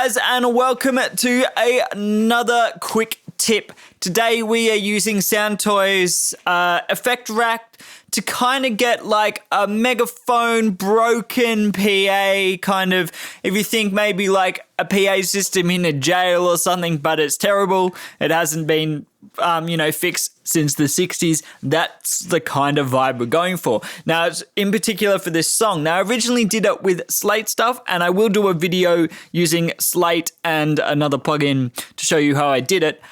guys, and welcome to another quick tip. Today we are using Soundtoys Effect Rack to kind of get like a megaphone broken PA kind of, if you think maybe like a PA system in a jail or something, but it's terrible. It hasn't been fixed since the 60s. That's the kind of vibe we're going for. Now, it's in particular for this song. Now, I originally did it with Slate stuff, and I will do a video using Slate and another plugin to show you how I did it.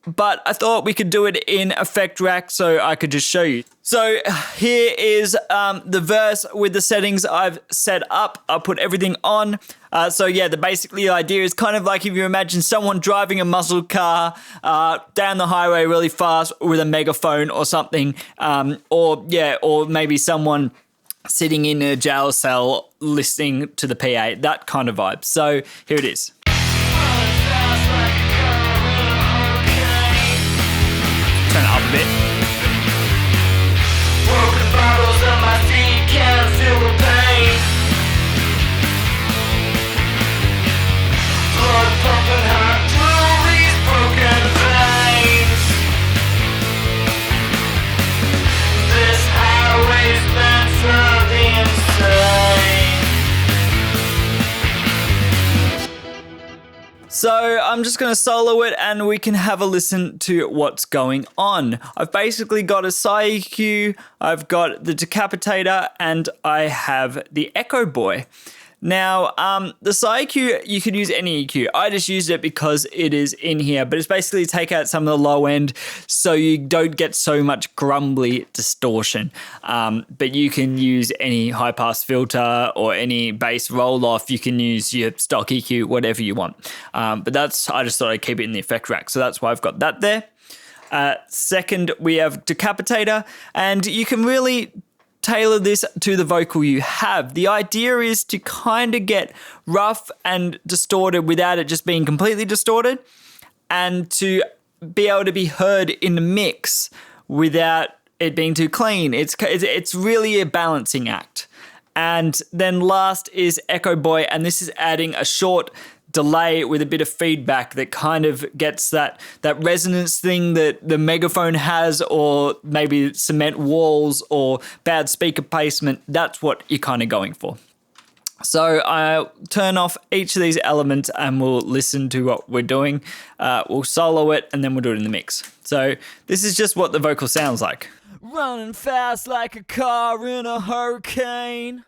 But I thought we could do it in Effect Rack, so I could just show you. So here is the verse with the settings I've set up. I'll put everything on. The idea is kind of like if you imagine someone driving a muscle car down the highway really fast with a megaphone or something, or maybe someone sitting in a jail cell listening to the PA, that kind of vibe. So here it is. Turn it up a bit. Broken bottles on my feet, can't feel the pain. Blood pumping hot through these broken veins. This highway's meant for the insane. So I'm just going to solo it and we can have a listen to what's going on. I've basically got a Psy EQ, I've got the Decapitator, and I have the Echo Boy. Now, the Psy EQ, you could use any EQ. I just used it because it is in here, but it's basically take out some of the low end so you don't get so much grumbly distortion. But you can use any high pass filter or any bass roll off. You can use your stock EQ, whatever you want. I just thought I'd keep it in the effect rack. So that's why I've got that there. Second, we have Decapitator, and you can really tailor this to the vocal you have. The idea is to kind of get rough and distorted without it just being completely distorted, and to be able to be heard in the mix without it being too clean. It's really a balancing act. And then last is Echo Boy, and this is adding a short delay with a bit of feedback that kind of gets that resonance thing that the megaphone has, or maybe cement walls or bad speaker placement. That's what you're kind of going for. So I'll turn off each of these elements and we'll listen to what we're doing. We'll solo it and then we'll do it in the mix. So this is just what the vocal sounds like. Running fast like a car in a hurricane.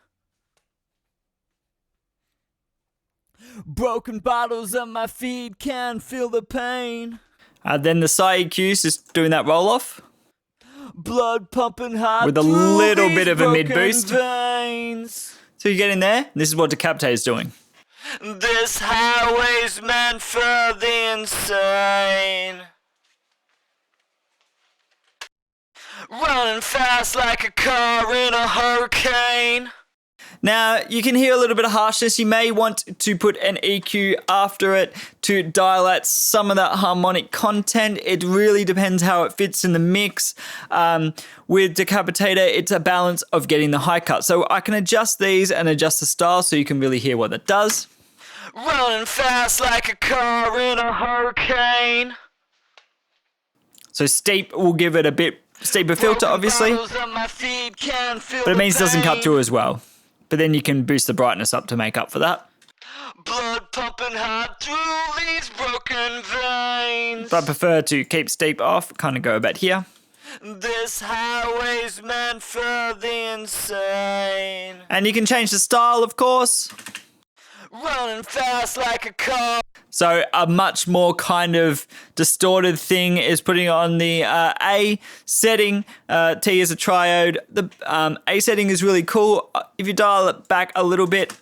Broken bottles on my feet, can't feel the pain. Then the Psy EQ is just doing that roll off. Blood pumping hard with a little bit of a mid boost. Veins. So you get in there. This is what Decapitator is doing. This highway's meant for the insane. Running fast like a car in a hurricane. Now, you can hear a little bit of harshness. You may want to put an EQ after it to dial out some of that harmonic content. It really depends how it fits in the mix. With Decapitator, it's a balance of getting the high cut. So I can adjust these and adjust the style so you can really hear what that does. Running fast like a car in a hurricane. So steep will give it a bit steeper filter, obviously. But it means it doesn't cut through as well. But then you can boost the brightness up to make up for that. Blood pumping hard through these broken veins. But I prefer to keep steep off, kind of go about here. This highway's meant for the insane. And you can change the style, of course. Running fast like a car. So a much more kind of distorted thing is putting on the A setting. T is a triode. The A setting is really cool. If you dial it back a little bit.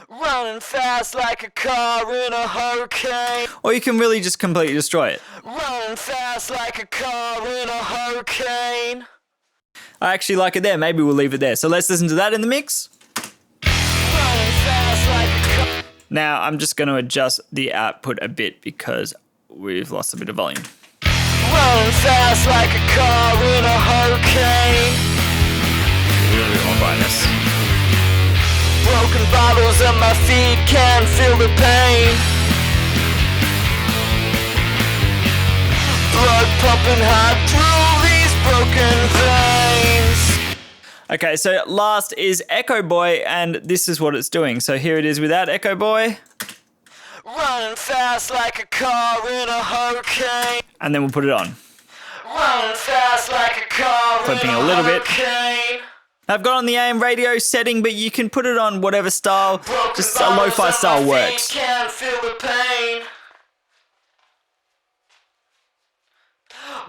Running fast like a car in a hurricane. Or you can really just completely destroy it. Running fast like a car in a hurricane. I actually like it there. Maybe we'll leave it there. So let's listen to that in the mix. Now, I'm just going to adjust the output a bit because we've lost a bit of volume. Running fast like a car in a hurricane. A little bit more brightness. Broken bottles at my feet, can't feel the pain. Blood pumping hot through these broken veins. Okay, so last is Echo Boy, and this is what it's doing. So here it is without Echo Boy. Running fast like a car in a hurricane. And then we'll put it on. Running fast like a car Flipping in a little bit. hurricane. I've got on the AM radio setting, but you can put it on whatever style. Just a lo-fi style works. Can't feel the pain.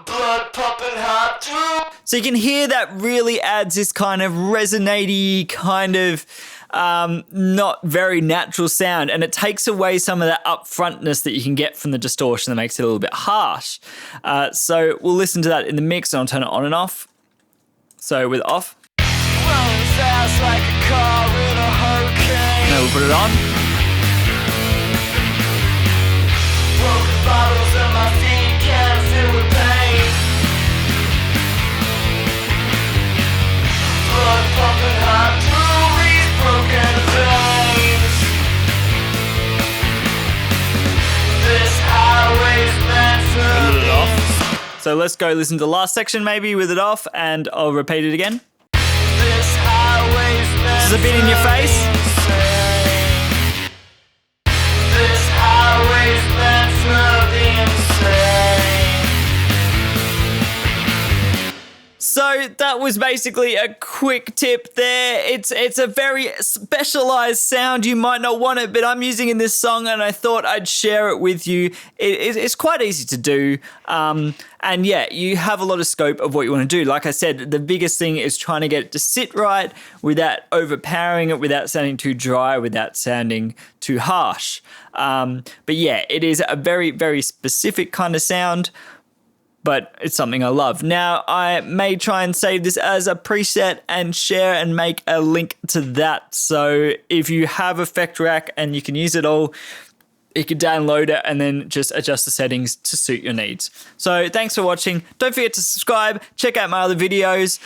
Blood pumping hot through. So you can hear that really adds this kind of resonaty, kind of not very natural sound, and it takes away some of that upfrontness that you can get from the distortion that makes it a little bit harsh. So we'll listen to that in the mix, and I'll turn it on and off. So with off. Running fast like a car in a hurricane. Now we'll put it on. Broken bottles at my feet, can't feel the pain. Blood pumping hot through these broken veins. This highway's meant for Put it off. these. So let's go listen to the last section maybe with it off, and I'll repeat it again. This highway's meant This is a bit in your for face. the insane. This highway's meant for the insane. So that was basically a quick tip there. It's a very specialized sound. You might not want it, but I'm using in this song, and I thought I'd share it with you. It's quite easy to do. And yeah, you have a lot of scope of what you want to do. Like I said, the biggest thing is trying to get it to sit right without overpowering it, without sounding too dry, without sounding too harsh. But yeah, it is a very, very specific kind of sound, but it's something I love. Now, I may try and save this as a preset and share and make a link to that. So if you have Effect Rack and you can use it all, you can download it and then just adjust the settings to suit your needs. So thanks for watching. Don't forget to subscribe. Check out my other videos.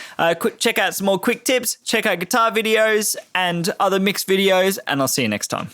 Check out some more quick tips. Check out guitar videos and other mix videos. And I'll see you next time.